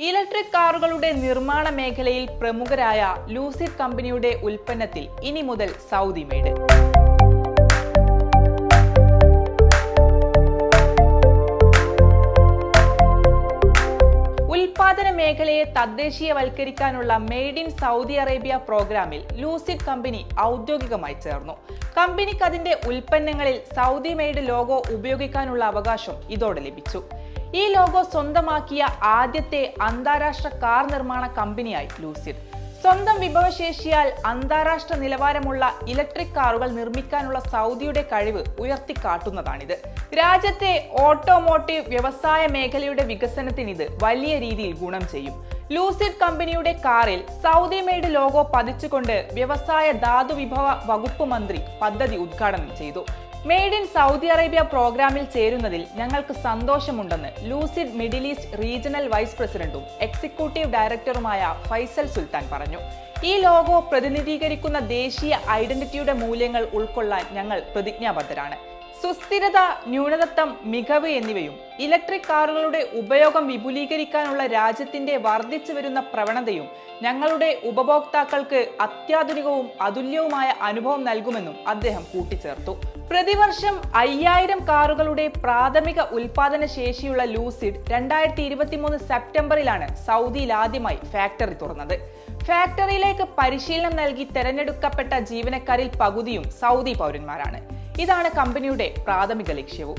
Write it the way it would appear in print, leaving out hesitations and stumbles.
Electric കാറുകളുടെ നിർമ്മാണ മേഖലയിൽ പ്രമുഖരായ ലൂസിഡ് കമ്പനിയുടെ ഉൽപ്പന്നത്തിൽ ഇനി മുതൽ സൗദി മെയ്ഡ്. ഉൽപാദന മേഖലയെ തദ്ദേശീയവൽക്കരിക്കാനുള്ള മെയ്ഡ് ഇൻ സൗദി അറേബ്യ പ്രോഗ്രാമിൽ ലൂസിഡ് കമ്പനി ഔദ്യോഗികമായി ചേർന്നു. കമ്പനിക്ക് അതിന്റെ ഉൽപ്പന്നങ്ങളിൽ സൗദി മെയ്ഡ് ലോഗോ ഉപയോഗിക്കാനുള്ള അവകാശം ഇതോടെ ലഭിച്ചു. ഈ ലോഗോ സ്വന്തമാക്കിയ ആദ്യത്തെ അന്താരാഷ്ട്ര കാർ നിർമ്മാണ കമ്പനിയായി ലൂസിഡ്. സ്വന്തം വിഭവശേഷിയാൽ അന്താരാഷ്ട്ര നിലവാരമുള്ള ഇലക്ട്രിക് കാറുകൾ നിർമ്മിക്കാനുള്ള സൗദിയുടെ കഴിവ് ഉയർത്തിക്കാട്ടുന്നതാണിത്. രാജ്യത്തെ ഓട്ടോമോട്ടീവ് വ്യവസായ മേഖലയുടെ വികസനത്തിന് ഇത് വലിയ രീതിയിൽ ഗുണം ചെയ്യും. ലൂസിഡ് കമ്പനിയുടെ കാറിൽ സൗദി മെയ്ഡ് ലോഗോ പതിച്ചുകൊണ്ട് വ്യവസായ ധാതുവിഭവ വകുപ്പ് മന്ത്രി പദ്ധതി ഉദ്ഘാടനം ചെയ്തു. മെയ്ഡ് ഇൻ സൗദി അറേബ്യ പ്രോഗ്രാമിൽ ചേരുന്നതിൽ ഞങ്ങൾക്ക് സന്തോഷമുണ്ടെന്ന് Lucid middle east regional vice പ്രസിഡന്റും എക്സിക്യൂട്ടീവ് ഡയറക്ടറുമായ ഫൈസൽ സുൽത്താൻ പറഞ്ഞു. ഈ ലോഗോ പ്രതിനിധീകരിക്കുന്ന ദേശീയ ഐഡന്റിറ്റിയുടെ മൂല്യങ്ങൾ ഉൾക്കൊള്ളാൻ ഞങ്ങൾ പ്രതിജ്ഞാബദ്ധരാണ്. സുസ്ഥിരത, ന്യൂനതത്വം, മികവ് എന്നിവയും ഇലക്ട്രിക് കാറുകളുടെ ഉപയോഗം വിപുലീകരിക്കാനുള്ള രാജ്യത്തിന്റെ വർദ്ധിച്ചു വരുന്ന പ്രവണതയും ഞങ്ങളുടെ ഉപഭോക്താക്കൾക്ക് അത്യാധുനികവും അതുല്യവുമായ അനുഭവം നൽകുമെന്നും അദ്ദേഹം കൂട്ടിച്ചേർത്തു. പ്രതിവർഷം 5000 കാറുകളുടെ പ്രാഥമിക ഉൽപാദന ശേഷിയുള്ള ലൂസിഡ് 2023 സെപ്റ്റംബറിലാണ് സൗദിയിൽ ആദ്യമായി ഫാക്ടറി തുറന്നത്. ഫാക്ടറിയിലേക്ക് പരിശീലനം നൽകി തെരഞ്ഞെടുക്കപ്പെട്ട ജീവനക്കാരിൽ പകുതിയും സൗദി പൗരന്മാരാണ്. ഇതാണ് കമ്പനിയുടെ പ്രാഥമിക ലക്ഷ്യവും.